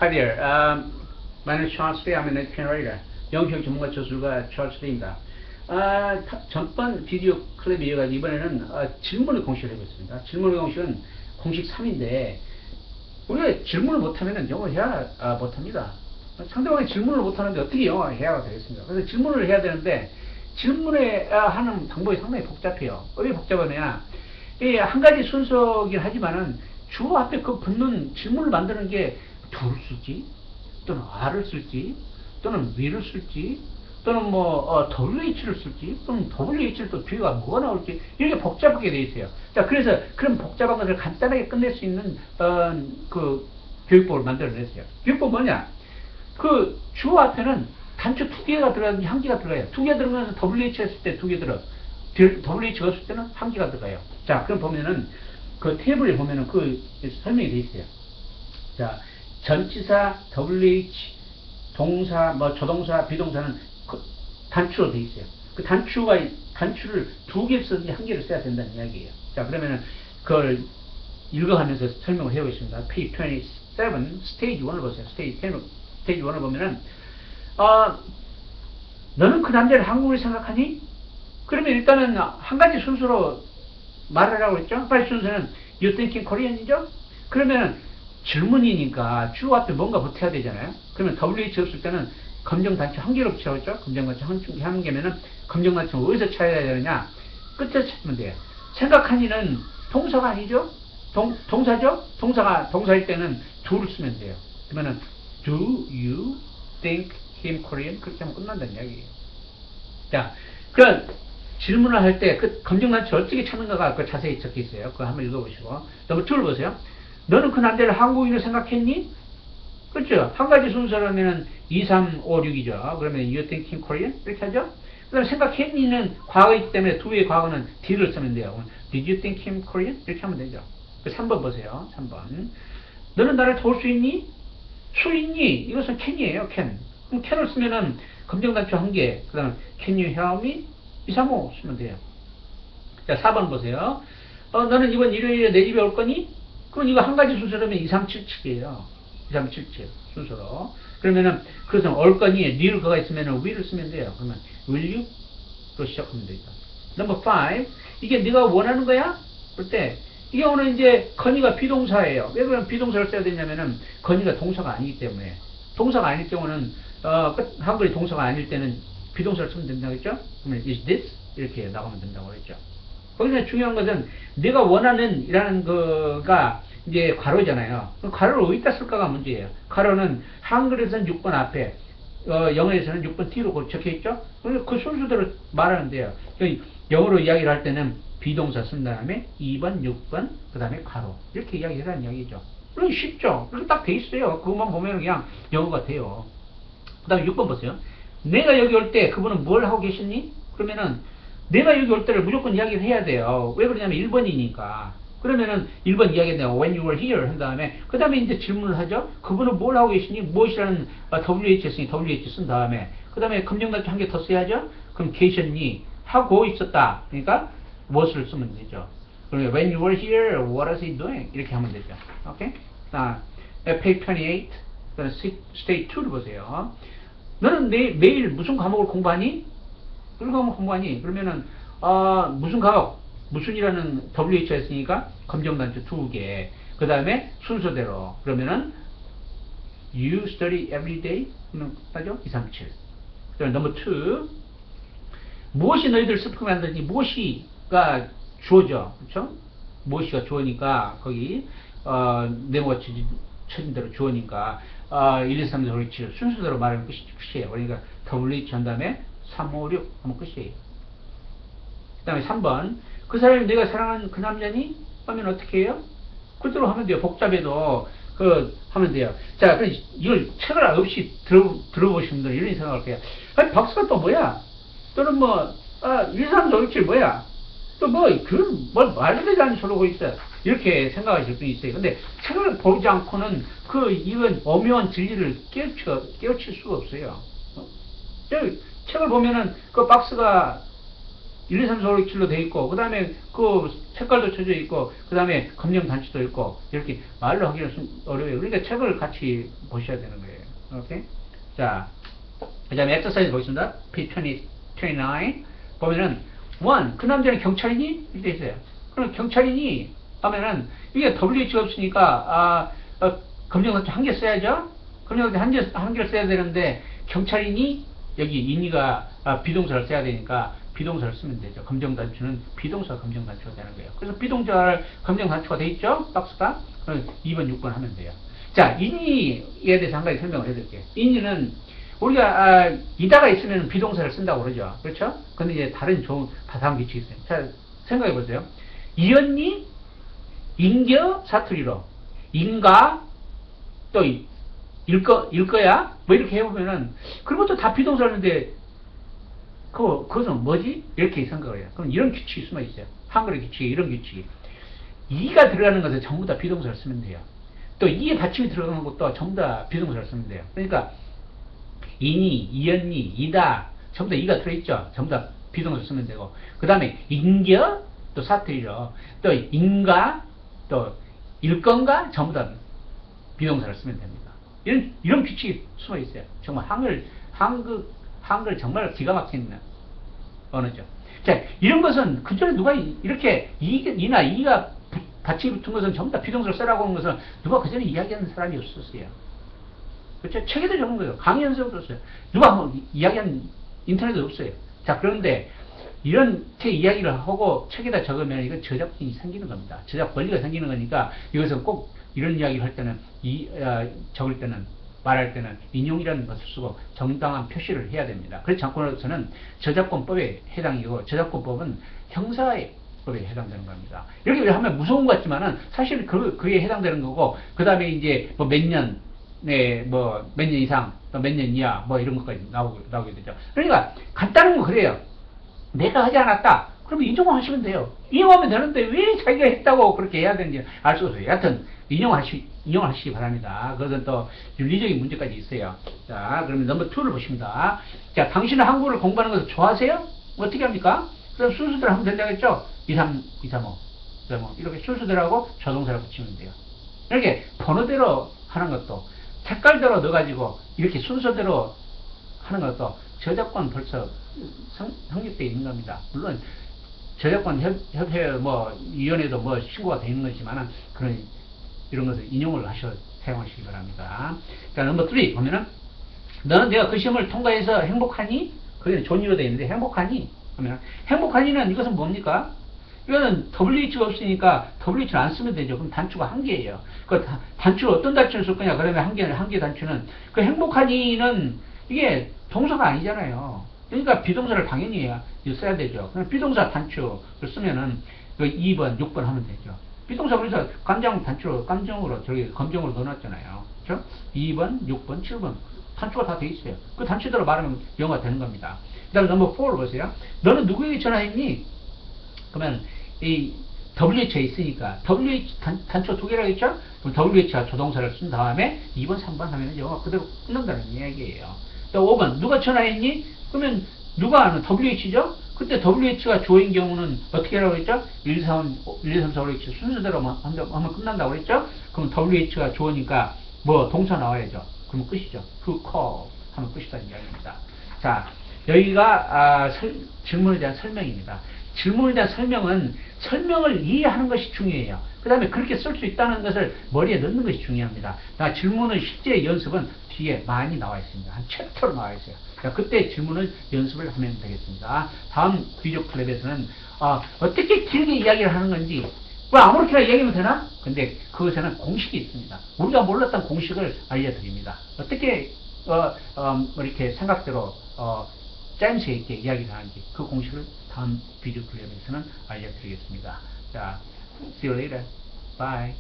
Hi there. My name is Charles Day. I'm an education writer. 영평 전문가 저술가 Charles Day입니다. 전번 비디오 클립에 이어가지고 이번에는 질문의 공식을 해보겠습니다. 질문의 공식은 공식 3인데 우리가 질문을 못하면 영어 해야 못합니다. 상대방이 질문을 못하는데 어떻게 영어 해야 되겠습니까? 그래서 질문을 해야 되는데 질문에 하는 방법이 상당히 복잡해요. 왜 복잡하냐? 한 가지 순서긴 하지만은 주어 앞에 그 붙는 질문을 만드는 게 do를 쓸지 또는 are를 쓸지 또는 will을 쓸지 또는 뭐 WH를 쓸지 또는 WH를 또 뒤가 뭐가 나올지 이렇게 복잡하게 돼 있어요. 자, 그래서 그런 복잡한 것을 간단하게 끝낼 수 있는 그 교육법을 만들어냈어요. 교육법 뭐냐? 그 주어 앞에는 단추 2개가 들어가든지 1개가 들어가요. 2개 들어가면서 WH 했을 때 2개 들어. WH가 없을 때는 1개가 들어가요. 자, 그럼 보면은 그 테이블에 보면은 그 설명이 돼 있어요. 자, 전치사, WH, 동사, 뭐 조동사, 비동사는 그 단추로 돼 있어요. 그 단추를 2개 쓰든지 1개를 써야 된다는 이야기예요. 자, 그러면은 그걸 읽어가면서 설명을 해보겠습니다. page 27, 스테이지 1을 보세요. 스테이지 1을 보면은 너는 그 남자를 한국을 생각하니? 그러면 일단은 한 가지 순서로 말하라고 했죠. 빨리 순서는 You thinking Korean이죠? 그러면 질문이니까 주어 앞에 뭔가 붙어야 되잖아요. 그러면 WH 없을 때는 검정단추 1개로 붙여고 했죠. 검정단추 1개면은 검정단추 어디서 찾아야 되느냐? 끝에서 찾으면 돼요. 생각하니는 동사가 아니죠? 동사죠? 동사일 때는 do를 쓰면 돼요. 그러면은 Do you think him Korean? 그렇게 하면 끝난다는 이야기예요. 자, 그럼 질문을 할 때 그 검정단추 어떻게 찾는가가 그 자세히 적혀 있어요. 그거 한번 읽어보시고. 넘버 2를 보세요. 너는 그 남자를 한국인으로 생각했니? 그렇죠? 한 가지 순서라면은 2, 3, 5, 6이죠. 그러면 you think him Korean? 이렇게 하죠? 그 다음에 생각했니는 과거이기 때문에 두의 과거는 D를 쓰면 돼요. Did you think him Korean? 이렇게 하면 되죠. 3번 보세요. 3번. 너는 나를 도울 수 있니? 수 있니? 이것은 can이에요. can. 그럼 can을 쓰면은 검정단추 1개. 그 다음에 can you help me? 2, 3, 5 쓰면 돼요. 자, 4번 보세요. 너는 이번 일요일에 내 집에 올 거니? 그럼 이거 한 가지 순서라면 2, 3, 7, 7이에요. 2, 3, 7, 7 순서로. 그러면은, 그래서 올 거니? will 그가 있으면은 will을 쓰면 돼요. 그러면, will you? 로 시작하면 되죠. 넘버 5. 이게 네가 원하는 거야? 그럴 때, 이 경우는 이제, 건이가 비동사예요. 왜 그럼 비동사를 써야 되냐면은, 건이가 동사가 아니기 때문에. 동사가 아닐 경우는, 한글이 동사가 아닐 때는 비동사를 쓰면 된다고 했죠? 그러면, is this? 이렇게 나가면 된다고 했죠. 거기서 중요한 것은 내가 원하는 이라는 거가 이제 괄호잖아요. 괄호를 어디다 쓸까가 문제예요. 괄호는 한글에서는 6번 앞에, 영어에서는 6번 뒤로 적혀 있죠. 그 순서대로 말하는 데요. 영어로 이야기를 할 때는 비동사 쓴 다음에 2번, 6번, 그 다음에 괄호 이렇게 이야기하라는 이야기죠. 그럼 쉽죠. 그렇게 딱 돼 있어요. 그것만 보면 그냥 영어가 돼요. 그 다음에 6번 보세요. 내가 여기 올 때 그분은 뭘 하고 계셨니? 그러면은 내가 여기 올 때를 무조건 이야기를 해야 돼요. 왜 그러냐면 1번이니까. 그러면은 1번 이야기했네요. When you were here 한 다음에 그 다음에 이제 질문을 하죠. 그분은 뭘 하고 계시니? 무엇이라는 WH 했으니 WH 쓴 다음에 그 다음에 검정단추 1개 더 써야죠. 그럼 계셨니? 하고 있었다. 그러니까 what을 쓰면 되죠. 그러면 when you were here, what was he doing? 이렇게 하면 되죠. 오케이? 자, page 28 state 2를 보세요. 너는 매일 무슨 과목을 공부하니? 무슨 과목 공부하니? 그러면은 무슨 과목? 무슨이라는 WH가 있으니까 검정단추 2개. 그 다음에 순서대로. 그러면은 you study every day? 그러면 따죠? 2, 3, 7. 그다음 넘버 2. 무엇이 너희들 슬프게 만드니? 무엇이가 주어죠. 그렇죠? 무엇이가 주어니까 거기 네모가 쳐진 대로 주어니까 1, 2, 3, 4, 5, 6, 7 순서대로 말하는 끝이에요. 그러니까 WH 한 다음에 3, 5, 6 하면 끝이에요. 그 다음에 3번. 그 사람이 내가 사랑하는 그 남자니? 하면 어떻게 해요? 그대로 하면 돼요. 복잡해도 하면 돼요. 자, 그럼 이걸 책을 없이 들어보신 분들 이런 생각할 거예요. 아니, 박사가 또 뭐야? 또는 뭐 1, 3, 4, 5, 6, 7 뭐야? 또 뭘 말도 되지 않는 소리 하고 있어. 이렇게 생각하실 분이 있어요. 근데 책을 보지 않고는 이런 오묘한 진리를 깨우칠 수가 없어요. 책을 보면은 그 박스가 1, 2, 3, 4, 5, 6, 7로 돼 있고, 그 다음에 그 색깔도 쳐져 있고, 그 다음에 검정 단추도 있고, 이렇게 말로 하기는 좀 어려워요. 그러니까 책을 같이 보셔야 되는 거예요. 오케이? 자, 그 다음에 엑서사이즈 보겠습니다. P20, 29. 보면은, 1. 그 남자는 경찰이니? 이렇게 있어요. 그럼 경찰이니? 하면은, 이게 WH가 없으니까, 검정 단추 한 개 써야죠? 검정 단추 한 개를 써야 되는데, 경찰이니? 여기 인이가 비동사를 써야 되니까 비동사를 쓰면 되죠. 검정 단추는 비동사 검정 단추가 되는 거예요. 그래서 비동사를 검정 단추가 돼 있죠? 박스가. 그럼 2번, 6번 하면 돼요. 자, 인이에 대해서 한 가지 설명을 해드릴게요. 인이는 우리가 이다가 있으면 비동사를 쓴다고 그러죠. 그렇죠? 근데 이제 다른 좋은 다음 규칙이 있어요. 자, 생각해 보세요. 이언니, 인겨, 사투리로 인가, 또 일거야? 뭐 이렇게 해보면은, 그런 것도 다 비동사였는데, 그것은 뭐지? 이렇게 생각을 해요. 그럼 이런 규칙이 숨어 있어요. 한글의 규칙이, 이런 규칙이. 이가 들어가는 것은 전부 다 비동사를 쓰면 돼요. 또 이에 받침이 들어가는 것도 전부 다 비동사를 쓰면 돼요. 그러니까, 이니, 이언니, 이다, 전부 다 이가 들어있죠? 전부 다 비동사를 쓰면 되고. 그 다음에, 인겨, 또 사투리로, 또 인가, 또 일건가, 전부 다 비동사를 쓰면 됩니다. 이런 규칙이 숨어 있어요. 정말 한글 정말 기가 막힌 언어죠. 자, 이런 것은 그전에 누가 이렇게 이나 이가 받침이 붙은 것은 전부 다 비동사를 쓰라고 하는 것은 누가 그전에 이야기하는 사람이 없었어요. 그렇죠? 책에도 적은 거예요. 강의 연습도 없어요. 누가 뭐 이야기한 인터넷도 없어요. 자, 그런데 이렇게 이야기를 하고 책에다 적으면 이건 저작권이 생기는 겁니다. 저작 권리가 생기는 거니까 이것은 꼭 이런 이야기를 할 때는 적을 때는 말할 때는 인용이라는 것을 쓰고 정당한 표시를 해야 됩니다. 그렇지 않고서는 저작권법에 해당이고 저작권법은 형사법에 해당되는 겁니다. 이렇게 하면 무서운 것 같지만은 사실 그에 해당되는 거고 그 다음에 이제 뭐 몇 년, 네, 뭐 몇 년 이상, 몇 년 이하 뭐 이런 것까지 나오게 되죠. 그러니까 간단한 거 그래요. 내가 하지 않았다. 그러면 인정하시면 돼요. 인용하면 되는데 왜 자기가 했다고 그렇게 해야 되는지 알 수 없어요. 여하튼 인용하시기 바랍니다. 그것은 또 윤리적인 문제까지 있어요. 자, 그러면 넘버 2를 보십니다. 자, 당신은 한국어를 공부하는 것을 좋아하세요? 어떻게 합니까? 그럼 순수대로 하면 된다겠죠? 2, 3, 2, 3, 5. 이렇게 순수대로하고 조동사를 붙이면 돼요. 이렇게 번호대로 하는 것도 색깔대로 넣어가지고 이렇게 순서대로 하는 것도 저작권 벌써 성립되어 있는 겁니다. 물론 저작권 협회 위원회도 신고가 되어 있는 거지만은 이런 것을 인용을 사용하시기 바랍니다. 자, 넘버 3 보면은 너는 내가 그 시험을 통과해서 행복하니? 거기는 존유로 되어 있는데 행복하니? 하면 행복하니는 이것은 뭡니까? 이거는 WH가 없으니까 WH를 안 쓰면 되죠. 그럼 단추가 한 개예요. 그 단추를 어떤 단추를 쓸 거냐? 그러면 한 개 단추는 그 행복하니는 이게 동사가 아니잖아요. 그러니까 비동사를 당연히 써야 되죠. 그럼 비동사 단추를 쓰면은 2번, 6번 하면 되죠. 비동사 그래서 감정으로 검정으로 넣어놨잖아요. 그렇죠? 2번, 6번, 7번 단추가 다 돼 있어요. 그 단추대로 말하면 영어가 되는 겁니다. 그 다음에 넘버 4를 보세요. 너는 누구에게 전화했니? 그러면 이 WH가 있으니까 WH 단추 두 개라고 했죠? 그럼 WH가 조동사를 쓴 다음에 2번, 3번 하면 영어가 그대로 끝난다는 이야기예요. 또 5번 누가 전화했니? 그러면 누가 하는 WH죠? 그때 WH가 주어인 경우는 어떻게 하라고 했죠? 1, 3, 4, 5, 6, 7 순서대로 하면 끝난다고 그랬죠? 그럼 WH가 주어니까 동사 나와야죠. 그러면 끝이죠. To call 하면 끝이라는 이야기입니다. 자, 여기가 질문에 대한 설명입니다. 질문에 대한 설명을 이해하는 것이 중요해요. 그 다음에 그렇게 쓸 수 있다는 것을 머리에 넣는 것이 중요합니다. 질문의 실제 연습은 뒤에 많이 나와 있습니다. 한 챕터로 나와 있어요. 그때 질문을 연습을 하면 되겠습니다. 다음 비디오 클랩에서는 어떻게 길게 이야기를 하는 건지 아무렇게나 이야기하면 되나? 근데 그것에는 공식이 있습니다. 우리가 몰랐던 공식을 알려드립니다. 어떻게 이렇게 생각대로 짜임새 있게 이야기를 하는지 그 공식을 다음 비디오 클립에서는 알려드리겠습니다. 자, see you later. Bye.